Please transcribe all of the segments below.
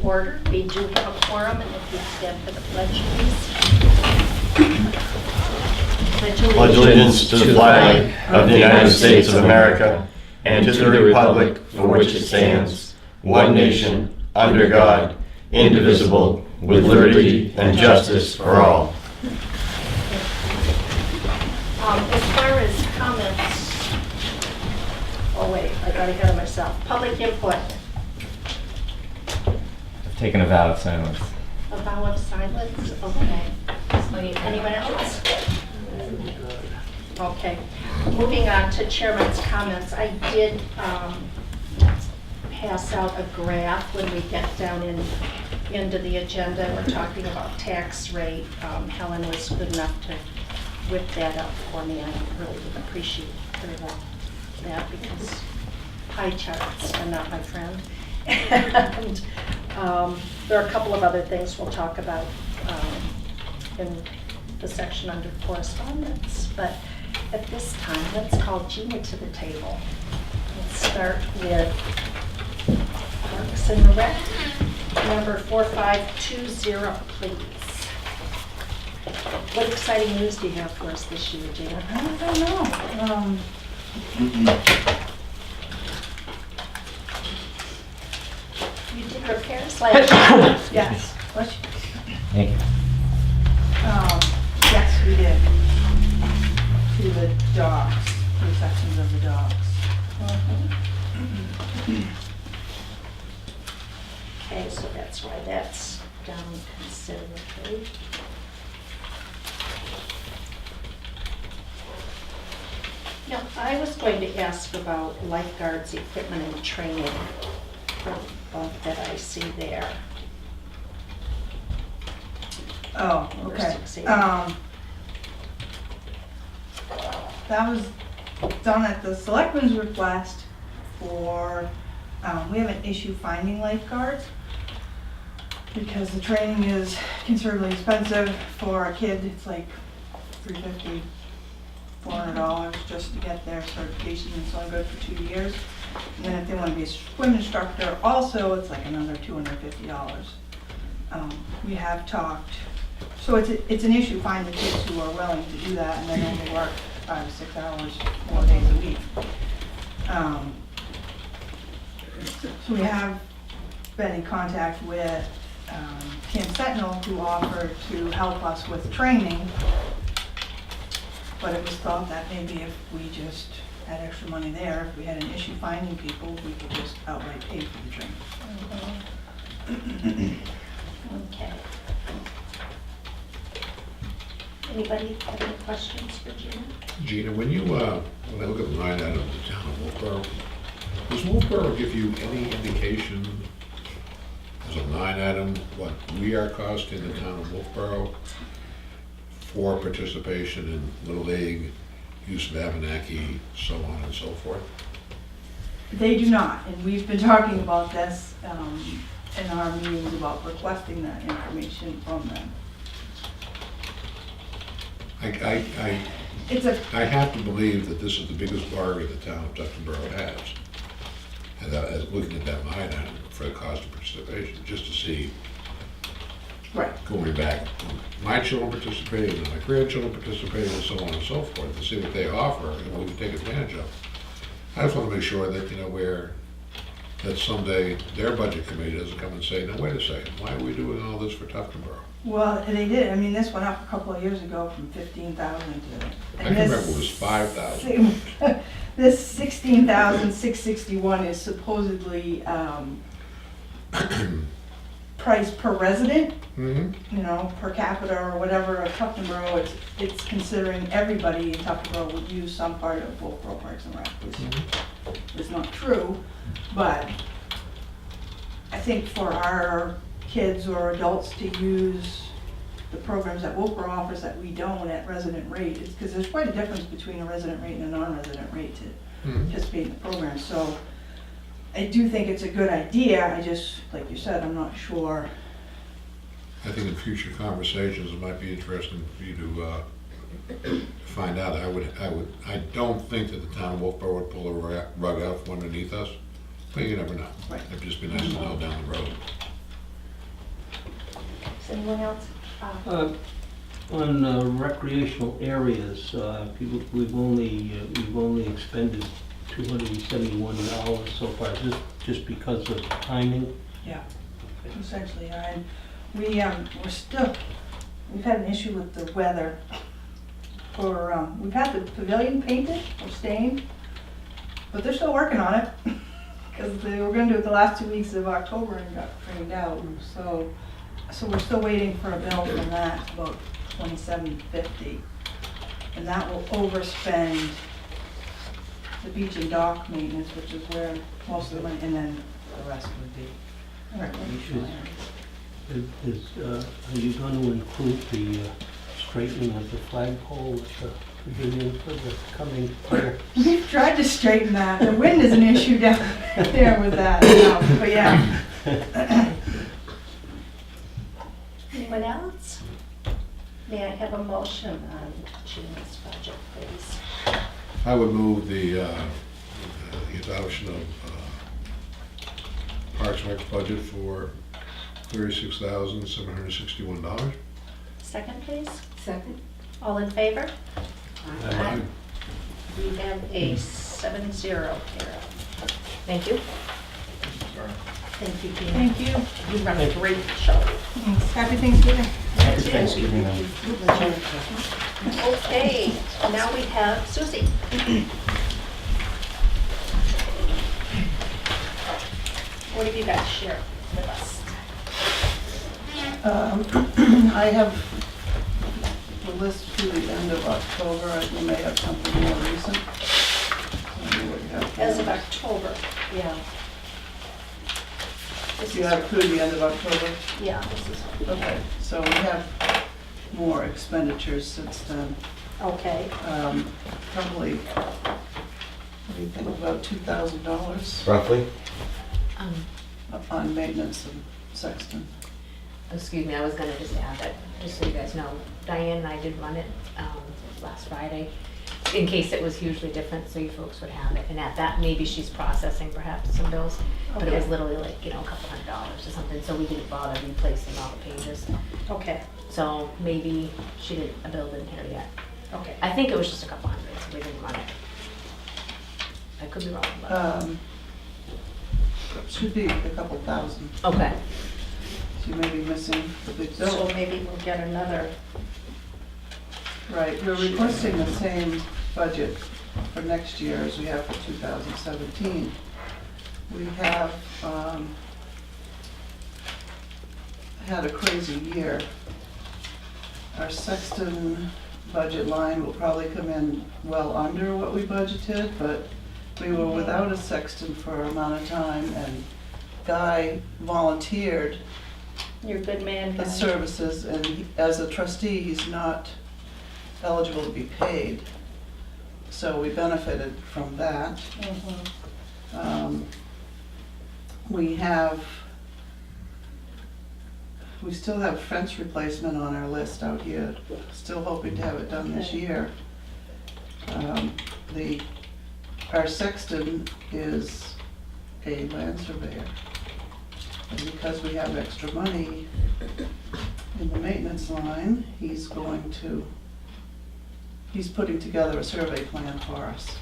order. We do have a quorum, and if you stand for the pledge, please. Pledge allegiance to the flag of the United States of America and to the republic for which it stands, one nation, under God, indivisible, with liberty and justice for all. As far as comments, oh wait, I got ahead of myself. Public input, I've taken a vow of silence. a vow of silence, okay. Anyone else? Okay. Moving on to chairman's comments, I did pass out a graph when we get down into the agenda. We're talking about tax rate. Helen was good enough to whip that up for me. I really would appreciate that because pie charts are not my friend. And there are a couple of other things we'll talk about in the section under correspondence. But at this time, let's call Gina to the table. Let's start with Parks and Rec, number 4520, please. What exciting news do you have for us this year, Gina? I don't know. You did repairs last year. Yes. Thank you. Yes, we did. To the docks, 2 sections of the docks. Okay, so that's why that's down considerably. Now, I was going to ask about lifeguards, equipment and training that I see there. Oh, okay. Number 16. That was done at the selectmen's request for, we have an issue finding lifeguards because the training is considerably expensive for a kid. It's like $350, $400 just to get their certification. It's only good for 2 years. And then if they want to be a swim instructor, also it's like another $250. We have talked, so it's an issue finding kids who are willing to do that and then only work 5 to 6 hours, 4 days a week. So we have been in contact with Kim Sentinel, who offered to help us with training. But it was thought that maybe if we just had extra money there, if we had an issue finding people, we could just outright pay for the training. Okay. Anybody have any questions for Gina? Gina, when you, when I look at the line item of the town of Wolfboro, does Wolfboro give you any indication as a line item what we are costing the town of Wolfboro for participation in Little League, use of Abenaki, so on and so forth? They do not, and we've been talking about this in our meetings about requesting that information from them. It's a, I have to believe that this is the biggest bargain the town of Tuftonboro has. And as looking at that line item for the cost of participation, just to see, right, going back, my children participated, and my grandchildren participated, and so on and so forth, to see what they offer and what we can take advantage of. I just want to make sure that, that someday their budget committee doesn't come and say, no, wait a second, why are we doing all this for Tuftonboro? well, they did, I mean, this went up a couple of years ago from 15,000 to. I can remember it was 5,000. This 16,661 is supposedly price per resident, Mm-hmm. per capita or whatever of Tuftonboro. It's considering everybody in Tuftonboro would use some part of Wolfboro Parks and Rec, which is not true, but I think for our kids or adults to use the programs that Wolfboro offers that we don't at resident rate, is because there's quite a difference between a resident rate and a non-resident rate to participate in the program. So I do think it's a good idea. I just, like you said, I'm not sure. I think in future conversations, it might be interesting for you to find out. I don't think that the town of Wolfboro would pull the rug out from underneath us, but you never know. Right. It'd just be nice to know down the road. Anyone else? On recreational areas, we've only expended $271 so far. Is this just because of timing? Yeah, essentially, we've had an issue with the weather. We've had the pavilion painted or stained, but they're still working on it. Because they were gonna do it the last 2 weeks of October and got rained out, so we're still waiting for a bill from that, about $27.50. And that will overspend the beach and dock maintenance, which is where most of the money, and then the rest would be recreational areas. Are you going to include the straightening of the flagpole at the pavilion for the coming year? We've tried to straighten that, the wind is an issue down there with that, but yeah. Anyone else? May I have a motion on June's budget, please? I would move the adoption of Parks and Rec budget for $36,761. Second, please? Second. All in favor? Aye. We have a 7-0, Kara. Thank you. Thank you, Gina. Thank you. You run a great show. Happy Thanksgiving. Happy Thanksgiving. Okay, now we have Susie. What have you got to share with us? I have the list through the end of October. We may have something more recent. Tell me what you have. As of October, yeah. This You is- have through the end of October? Yeah, this is, Okay, so we have more expenditures since then. okay. Probably, what do you think, about $2,000 Roughly? on maintenance of Sexton. Excuse me, I was gonna just add that, just so you guys know, Diane and I did run it last Friday, in case it was hugely different, so you folks would have it. And at that, maybe she's processing perhaps some bills, but it was Okay. literally like, a couple $100 or something, so we didn't bother replacing all the pages. Okay, So maybe she didn't, a bill didn't hit her yet. okay. I think it was just a couple hundred, so we didn't run it. I could be wrong, but, Should be a couple thousand. okay. So you may be missing the big So bill. maybe we'll get another, Right, we're requesting the same budget for next year as we have for 2017. We have had a crazy year. Our Sexton budget line will probably come in well under what we budgeted, but we were without a sexton for an amount of time, and Guy volunteered your good man. the Guy. services, and as a trustee, he's not eligible to be paid. So we benefited from that. Mhm. We still have fence replacement on our list out here, still hoping to have it done this Okay. year. Our sexton is a land surveyor. And because we have extra money in the maintenance line, he's putting together a survey plan for us.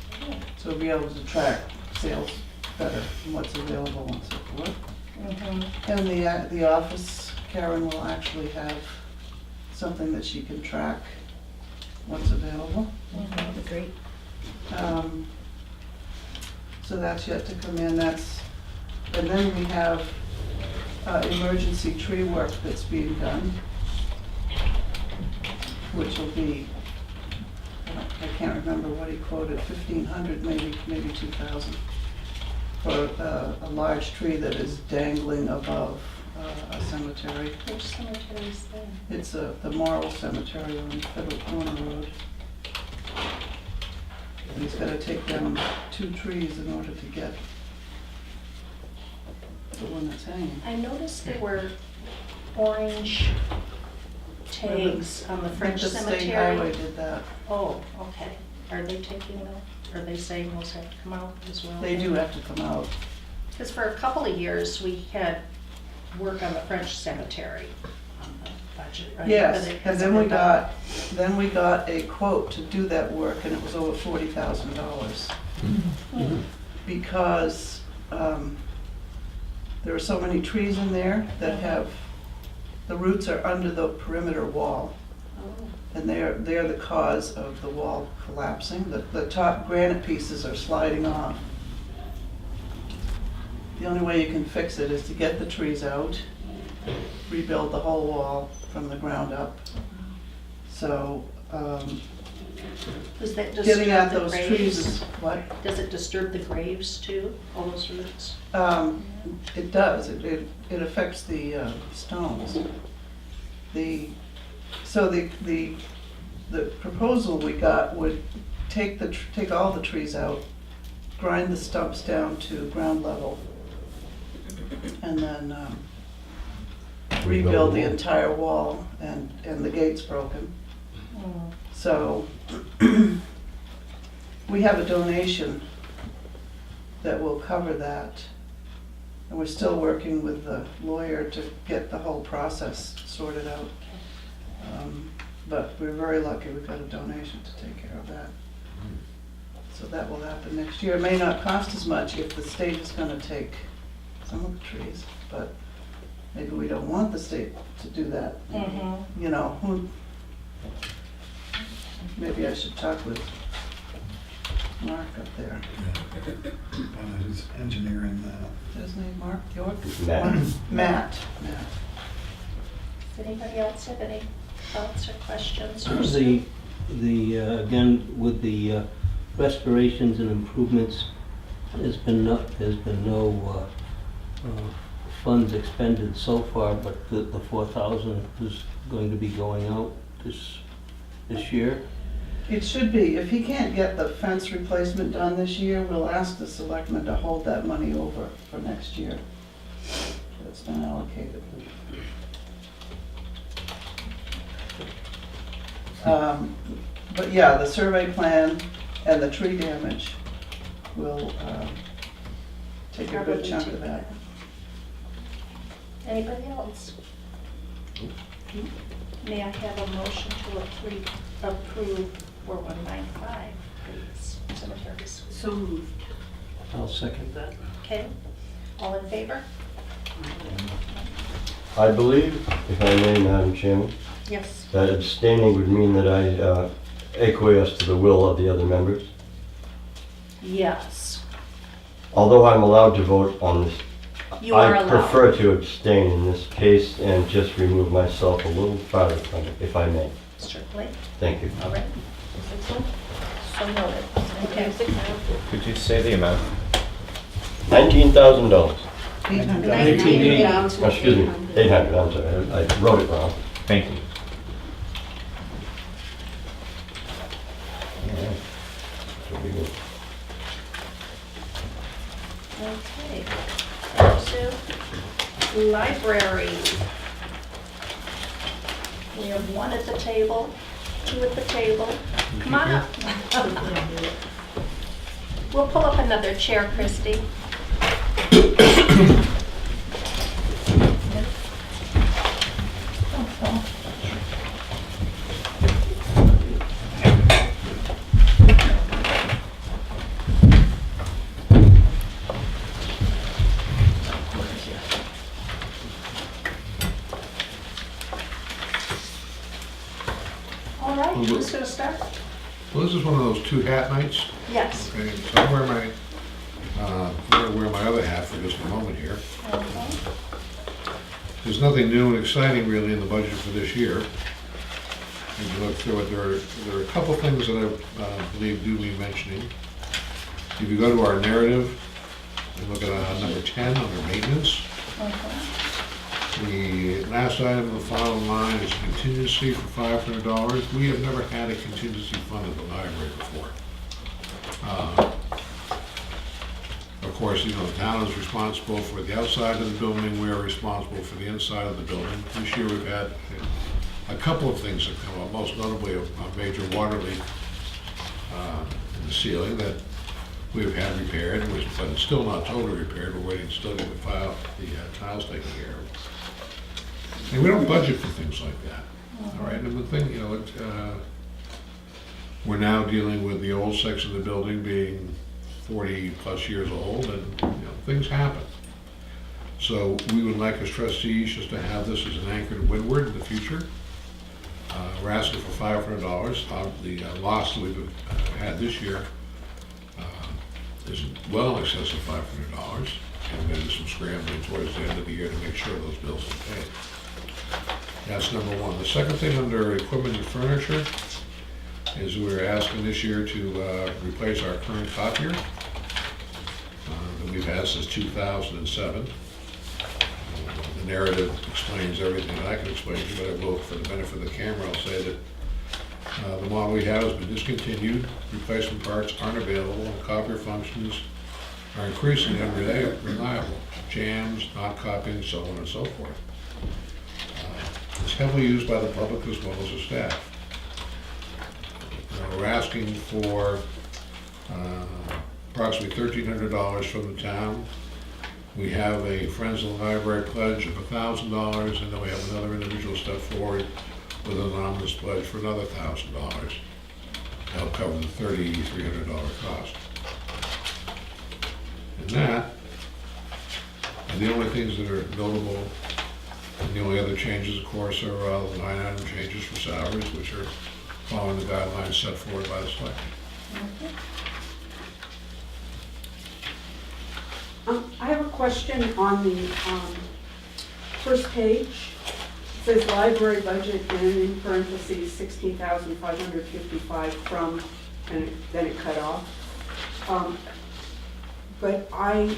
So we'll be able to track sales better and what's available and so forth. Mhm. And the office, Karen will actually have something that she can track what's available. Mhm. Great. So that's yet to come in, and then we have emergency tree work that's being done, which will be, I can't remember what he quoted, 1,500, maybe 2,000, for a large tree that is dangling above a cemetery. Which cemetery is that? It's the Morrill Cemetery on Federal Corner Road. And he's gotta take down 2 trees in order to get the one that's hanging. I noticed there were orange tags on the French The state cemetery. highway did that. Oh, okay. Are they taking them? Are they saying those have to come out as well? They do have to come out. Because for a couple of years, we had work on the French cemetery, on the budget, right? Yes, But it and hasn't then we been done. got a quote to do that work, and it was over $40,000. Because there are so many trees in there that have, the roots are under the perimeter wall, Oh, and they're the cause of the wall collapsing. The top granite pieces are sliding off. The only way you can fix it is to get the trees out, rebuild the whole wall from the ground up. So, Does that getting at disturb the those trees is, graves? what? Does it disturb the graves too, all those roots? It does, it affects the stones. So the proposal we got would take all the trees out, grind the stumps down to ground level, and then rebuild the entire wall, and the gate's broken. Mm. So, we have a donation that will cover that. And we're still working with the lawyer to get the whole process sorted out. But we're very lucky we got a donation to take care of that. So that will happen next year. It may not cost as much if the state is gonna take some of the trees, but maybe we don't want the state to do that. Mhm. You know, maybe I should talk with Mark up there. Who's engineering that? Is his name Mark York? Matt. Matt. Does anybody else have any thoughts or questions? or Again, with the restorations and improvements, there's been no funds expended so far, but the 4,000 is going to be going out this year. It should be. If he can't get the fence replacement done this year, we'll ask the selectmen to hold that money over for next year. It's been allocated. But yeah, the survey plan and the tree damage will take a good Probably chunk take of that. Anybody else? May I have a motion to approve 4195, please, cemetery suite? So moved. I'll second that. Okay, all in favor? I believe, if I may, Madam Chairman, Yes. that abstaining would mean that I acquiesce to the will of the other members. Yes, Although I'm allowed to vote on this, you are I allowed. prefer to abstain in this case and just remove myself a little farther from it, if I may. Certainly, Thank you. all right. So noted. Okay. Could you say the amount? $19,000. 800. Oh, excuse me, 800, I'm sorry, I wrote it wrong. Thank you. Should be good. Okay. Back to library. We have one at the table, two at the table. Come on up. We'll pull up another chair, Christie. All right, who's gonna start? Well, this is one of those two hat nights. Yes. Okay, so I'm gonna wear my other hat for just a moment here. Okay. There's nothing new and exciting really in the budget for this year. As you look through it, there are a couple things that I believe do need mentioning. If you go to our narrative and look at number 10 under maintenance, the last item in the final line is contingency for $500. We have never had a contingency fund at the library before. Of course, you know, the town is responsible for the outside of the building, we are responsible for the inside of the building. This year we've had a couple of things that come up, most notably a major water leak in the ceiling that we've had repaired, but it's still not totally repaired. We're waiting still to get the tiles taken care of. And we don't budget for things like that, all right? And the thing, you know, we're now dealing with the old section of the building being 40-plus years old, and, you know, things happen. So we would like as trustees just to have this as an anchor to windward in the future. We're asking for $500. The loss that we've had this year is well in excess of $500. And we're gonna do some scrambling towards the end of the year to make sure those bills are paid. That's number one. The second thing under equipment and furniture is we're asking this year to replace our current copier that we've had since 2007. The narrative explains everything that I can explain to you, but I will, for the benefit of the camera, I'll say that the model we have has been discontinued, replacement parts aren't available, and copier functions are increasingly unreliable. Jams, not copying, so on and so forth. It's heavily used by the public as well as the staff. We're asking for approximately $1,300 from the town. We have a Friends of the Library pledge of $1,000, and then we have another individual step forward with an anonymous pledge for another $1,000. That'll cover the $3,300 cost. And that, and the only things that are notable, and the only other changes, of course, are the line item changes for salaries, which are following the guidelines set forward by the selectmen. I have a question on the first page. It says library budget and in parentheses 16,555 from, and then it cut off. But I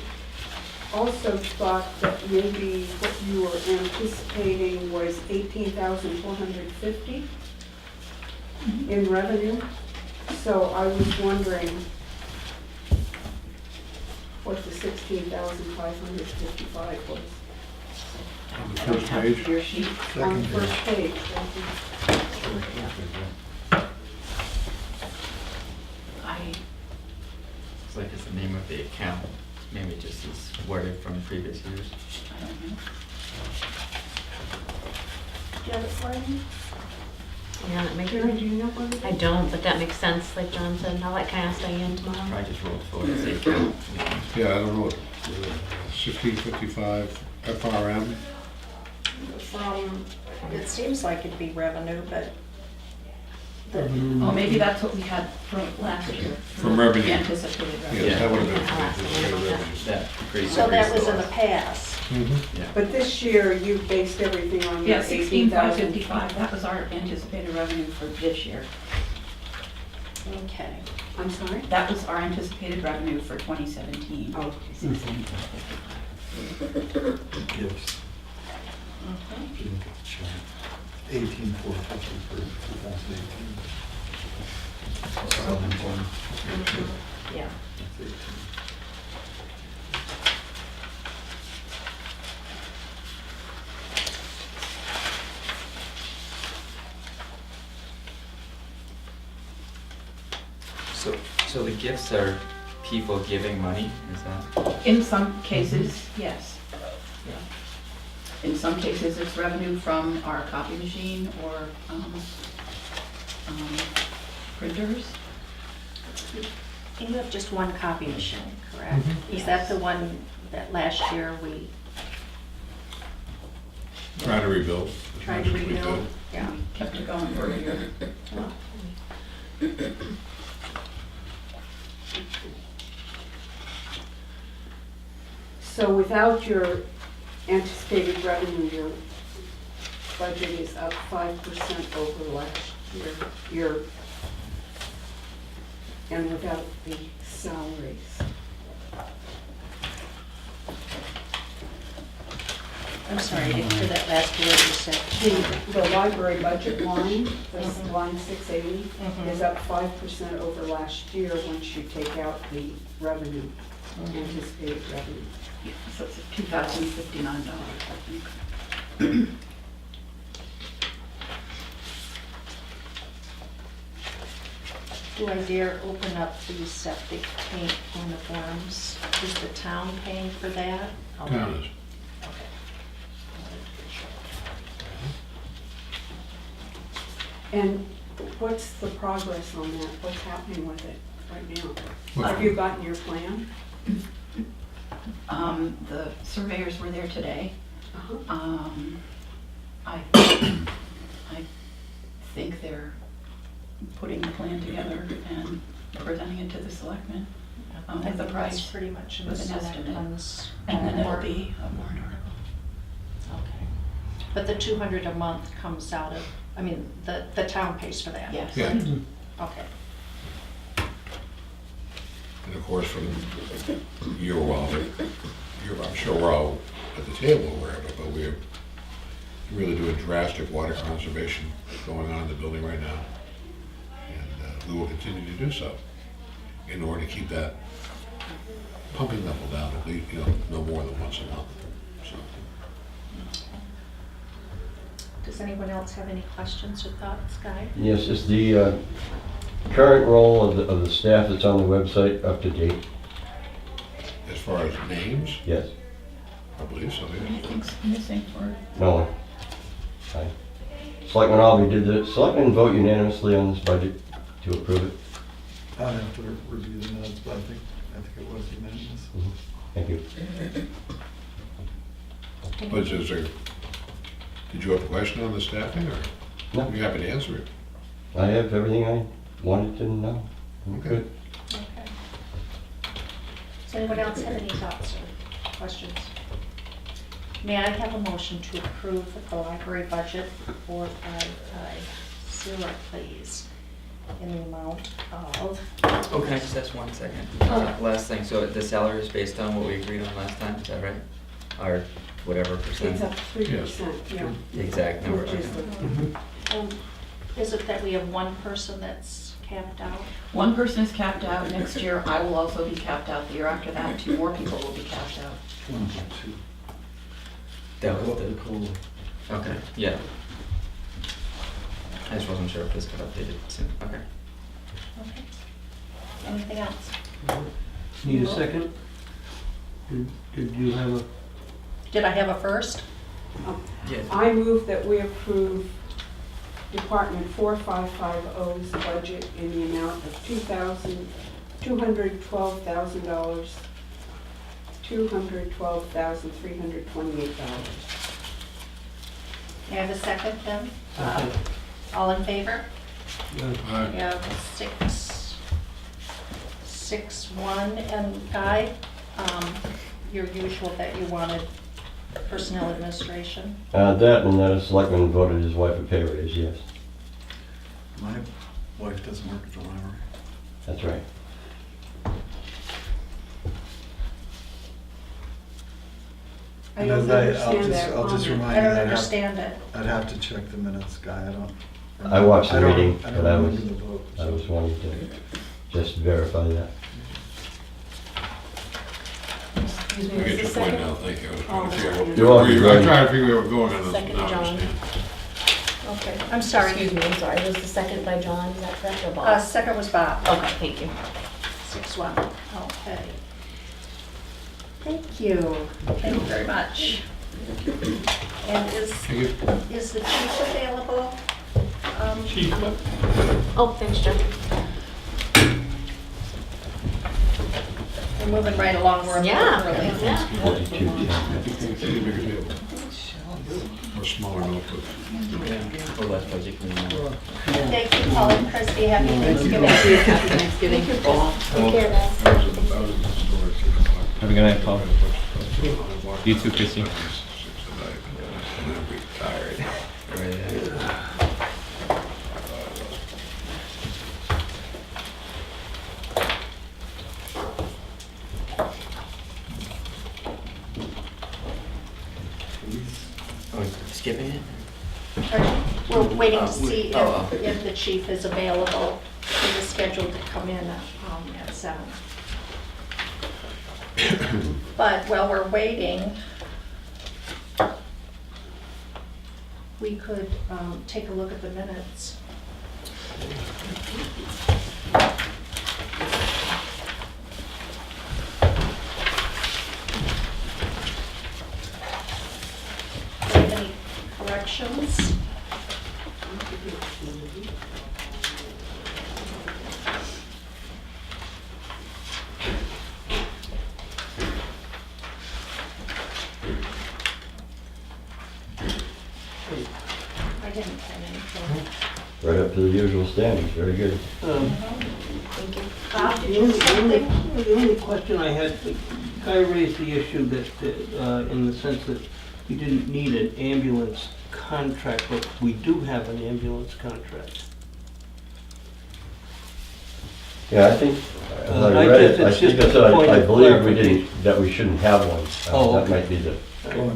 also thought that maybe what you were anticipating was 18,450 in revenue. So I was wondering what the 16,555 was. On the first page, Your sheet on the first page. It's like it's the name of the account. Maybe it just is worded from previous years. I don't know. Do you have it for me? Yeah, that makes, Karen, do you know what it is? I don't, but that makes sense, like John said. I'll let Cass Diane tomorrow. Probably just rolled forward as the account. yeah, I don't know, 1655 FRM. From, it seems like it'd be revenue, but Oh, maybe that's what we had from last year. From revenue. Anticipated revenue. Yes, that would have Yeah, I'll ask them about been. that. That increased. so that was in the past. Mhm. Yeah. But this year, you based everything on your Yeah, 18,000. 16,555, that was our anticipated revenue for this year. Okay. I'm sorry? That was our anticipated revenue for 2017. Oh, 16,555. Gifts, Mhm. 18,450 for 2018. Yeah. So the gifts are people giving money, is that? In some cases, yes. In some cases, it's revenue from our copy machine or printers. You have just one copy machine, correct? Is that the one that last year we Trying to rebuild. as tried much to as we rebuild? could. Yeah. Kept it going for a year. So without your anticipated revenue, your budget is up 5% over last year. And without the salaries. I'm sorry, I didn't hear that last word you said. The library budget line, that's line 680, Mhm. is up 5% over last year once you take out the revenue, anticipated revenue. So it's $2,059, I think. Do I dare open up the septic tank uniforms? Is the town paying for that? Town is. Okay. And what's the progress on that? What's happening with it right now? Well, Have you gotten your plan? The surveyors were there today. Uh-huh. I think they're putting the plan together and presenting it to the selectmen I with think the that's price. pretty much in the with an estimate. selectmen's. And then it'll report. be a warrant article. Okay. But the 200 a month comes out of, I mean, the town pays for that? Yes. Yeah, and Okay. of course, from I'm sure we're all at the table aware of it, but we're really doing drastic water conservation going on in the building right now. And we will continue to do so in order to keep that pumping level down at least, no more than once a month. So, Does anyone else have any questions or thoughts, Guy? Yes, is the current role of the staff that's on the website up to date? as far as names, Yes. I believe so, yeah. Anything's missing or? No one? Aye. Selectman Albee, did the selectmen vote unanimously on this budget to approve it? I'd have to review the minutes, but I think it was unanimous. Thank you. But did you have a question on the staffing, or No, you happy to answer it? I have everything I wanted to know. I'm Okay. good. Okay. Does anyone else have any thoughts or questions? May I have a motion to approve the library budget for 550, please, in the amount of, Oh, can I just ask 1 second? Last thing, so the salary is based on what we agreed on last time, is that right? Or whatever percent? It's up 3%, yeah. The exact number, Which is okay. is it that we have one person that's capped out? One person is capped out. Next year, I will also be capped out. The year after that, 2 more people will be capped out. 1.2. That was The the, COLA. okay, yeah. I just wasn't sure if this got updated soon, okay. Okay. Anything else? Need a second? Did you have a, Did I have a first? Yeah. I move that we approve Department 4550's budget in the amount of $212,000, $212,328. May I have a second then? All in favor? Aye. We have 6-1, and Guy, your usual that you wanted personnel administration. That and that a selectman voted his wife a pay raise, yes. My wife doesn't work at the library. That's right. I don't understand that I'll just comment. remind I you don't that understand it. I'd have to check the minutes, Guy, I don't. I watched the don't- meeting, I but don't I was, remember the vote. I was wanting to just verify that. Excuse me, I is get the your point second? now, thank you. I was Oh, trying to figure out what- You're welcome, I'm Glenn. trying to figure out where we're going on this. Second, now I John. understand. Okay, I'm sorry. Excuse me, I'm sorry, was the second by John, is that correct, or Bob? Second was Bob. Okay, thank you. 6-1, okay. Thank you. Thank you very much. And Thank you. is the chief available? Oh, thanks, John. We're moving right along, we're a little Yeah, early. yeah. 42, Bigger table. Or smaller notebook. Or less budget can Thank you, Paul and Christie, happy Thanksgiving. Happy Thanksgiving. Take care, guys. I was in the store at 6 o'clock. Have a good night, Paul. You too, Chrissy. 6 tonight, and I'm retired. Are we skipping it? We're waiting to see Oh. if the chief is available. He was scheduled to come in at 7. But while we're waiting, we could take a look at the minutes. Do you have any corrections? I didn't have anything. Right up to the usual standards, very good. Thank you. Bob, did The you only, have the something? only- the only question I had, the guy raised the issue that, in the sense that we didn't need an ambulance contract, but we do have an ambulance contract. Yeah, I think, as I I read guess it, I it's think just that's, a point I of believe we didn't, clarification. that we shouldn't have one. Oh, That okay. might be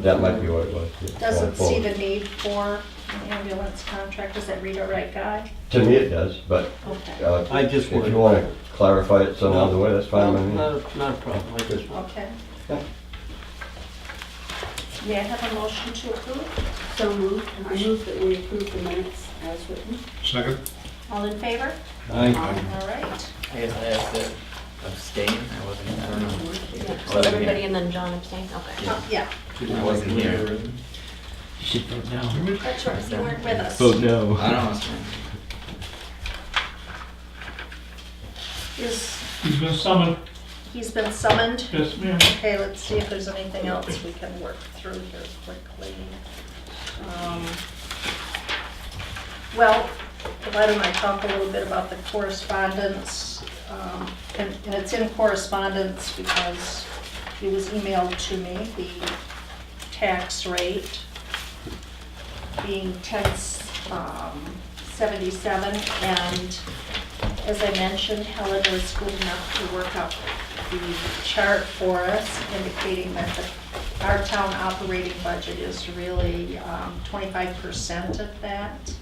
that might be what it was. yeah, Doesn't going see forward. the need for an ambulance contract. Does that read the right guy? To me, it does, but Okay. I just if you wanted- want to clarify it some other way, that's fine with me. Not a problem, I just, Okay. Yeah. May I have a motion to approve? So moved. I move that we approve the minutes as written. Second? All in favor? I, All right. I guess I have to abstain, I don't know. Yeah, I so wasn't everybody here. and then John abstained, okay. Yeah, I wasn't here. You should vote no. that's right. You weren't with us. Vote no. I don't know. He's been summoned. He's been summoned? Yes, ma'am. Okay, let's see if there's anything else we can work through here quickly. Well, why don't I talk a little bit about the correspondence? And it's in correspondence because it was emailed to me, the tax rate being 1077, and as I mentioned, Helen was good enough to work up the chart for us indicating that our town operating budget is really 25% of that,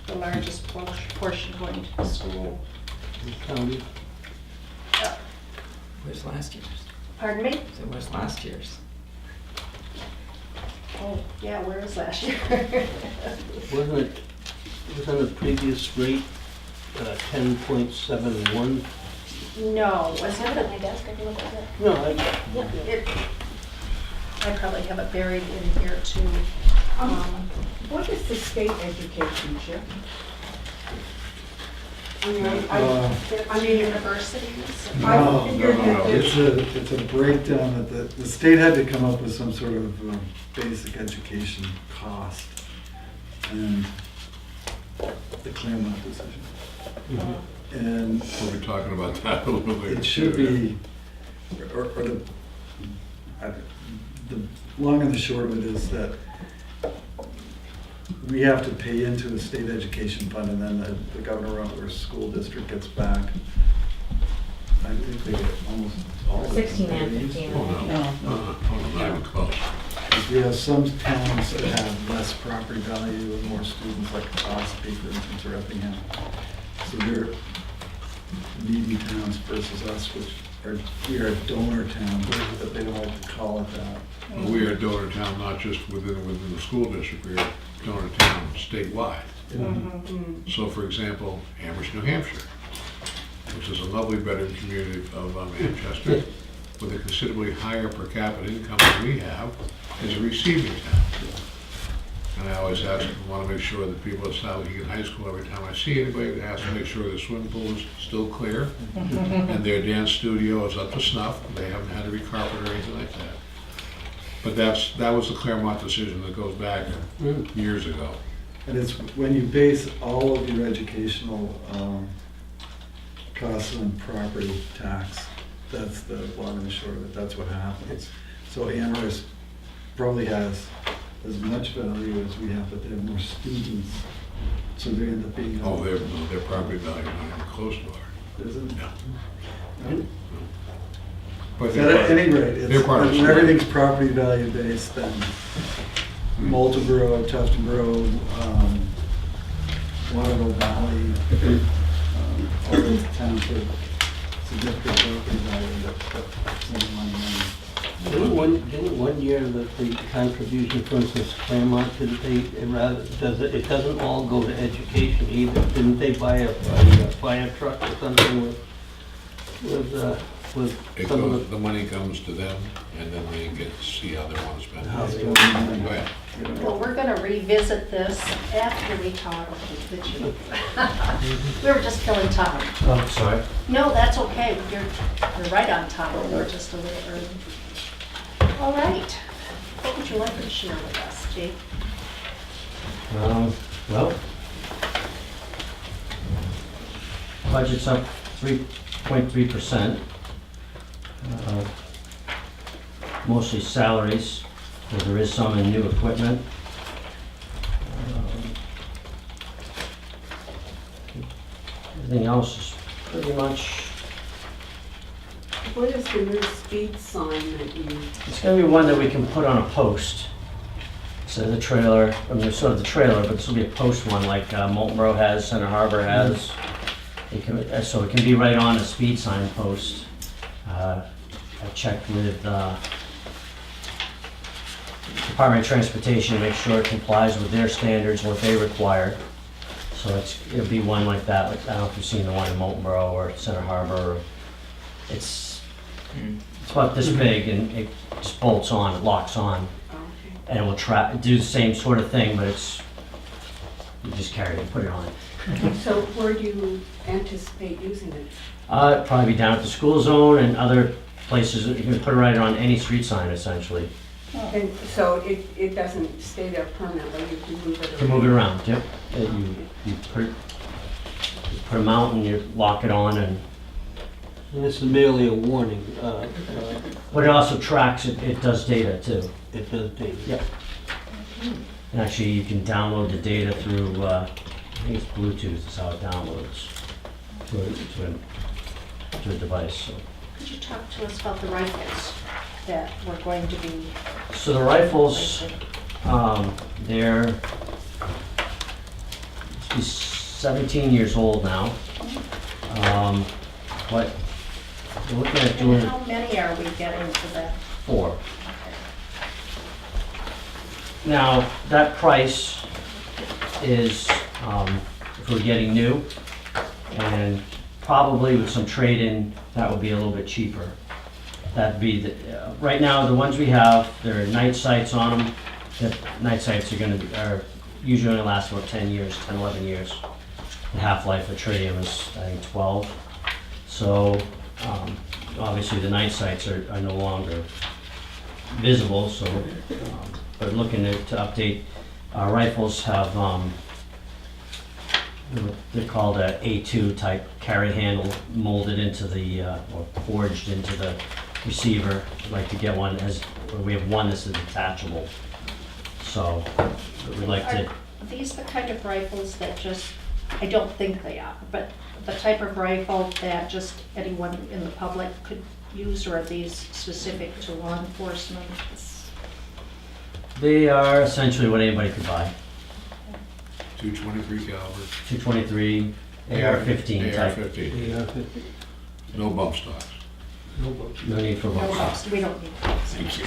the largest portion going to the school. county, Where's last year's? Pardon me? So where's last year's? Oh, yeah, where is last year? wasn't the previous rate 10.71? No, was I have it at my it? desk, I can look at it. No, I probably have it buried in here too. What is the state education, Chip? I mean, On the universities? I No, figured that It's a breakdown that the state had to come up with some sort of basic education cost and the Claremont decision. And We'll be talking about that a little bit. it should be, or the long and the short of it is that we have to pay into the state education fund, and then the Governor Rutgers School District gets back. I think they get almost all of it. 16 and 15. Oh, no. Not even close. We have some towns that have less property value and more students, like Ospey, for instance, or Effingham. So they're needy towns versus us, which are, we are a donor town, but they don't like to call it that. But we are a donor town, not just within the school district, we are a donor town statewide. So for example, Amherst, New Hampshire, which is a lovely veteran community of Manchester, with a considerably higher per capita income than we have, is a receiving town. And I always ask, want to make sure that people at South Hegan High School, every time I see anybody, I have to make sure the swimming pool is still clear, and their dance studio is up to snuff, they haven't had to recarpet or anything like that. But that was the Claremont decision that goes back years ago. And it's when you base all of your educational costs on property tax, that's the long and the short of it, that's what happens. So Amherst probably has as much value as we have, but they have more students, so they end up being. Oh, their property value is not even close to ours. Isn't it? No. No. But At they're part- any rate, they're part of when the everything's property value based, then Moulteboro, Tufton Grove, Waterville Valley, all those towns with significant property value that some money in. Didn't one year that the contribution, for instance, Claremont, it doesn't all go to education either. Didn't they buy a fire truck or something with It some of goes, the money comes to them, and then they get to see how they want to spend How it. they Go want to spend it. ahead. Well, we're gonna revisit this after we talk to the chief. We were just killing time. Oh, sorry. No, that's okay, you're right on time, we're just a little early. All right, what would you like to share with us, Chief? Well, budget's up 3.3%. Mostly salaries, but there is some in new equipment. Everything else is pretty much, What is the new speed sign that you, it's gonna be one that we can put on a post. So the trailer, I mean, sort of the trailer, but this will be a post one like Moultonborough has, Center Harbor has. It can, so it can be right on a speed sign post. I checked with Department of Transportation to make sure it complies with their standards, what they require. So it'll be one like that. Like, I don't know if you've seen the one in Moultonborough or Center Harbor. It's about this big and it just bolts on, it locks on. okay. And it will do the same sort of thing, but it's, you just carry it, put it on. So where do you anticipate using it? Probably be down at the school zone and other places. You can put it right on any street sign essentially. And so it doesn't stay there permanently, you can move it You around? can move it around, yep. You put a mount and you lock it on, and This is merely a warning. but it also tracks, it does data too. It does take. Yep. And actually you can download the data through, I think it's Bluetooth is how it downloads to a device. So. Could you talk to us about the rifles that we're going to be So the rifles, replacing? they're 17 years old now. What we're looking at doing And how many are we getting for that? 4. Now that price is if we're getting new, and probably with some trade-in that would be a little bit cheaper. That'd be the right now the ones we have. There are night sights on them. The night sights are usually only last about 10 years, 10, 11 years. The half-life of tritium is, I think, 12. So obviously the night sights are no longer visible, so but looking to update. Our rifles have, they're called a A2 type carry handle molded into the, or forged into the receiver. I'd like to get one we have one that's detachable. So we'd like to. Are these the kind of rifles that just, I don't think they are, but the type of rifle that just anyone in the public could use, or are these specific to law enforcement? They are essentially what anybody could buy. 223 caliber, 223 AR-15 type. AR-15, no bump stocks. No need for No, bump stocks. we don't need those. Thank you.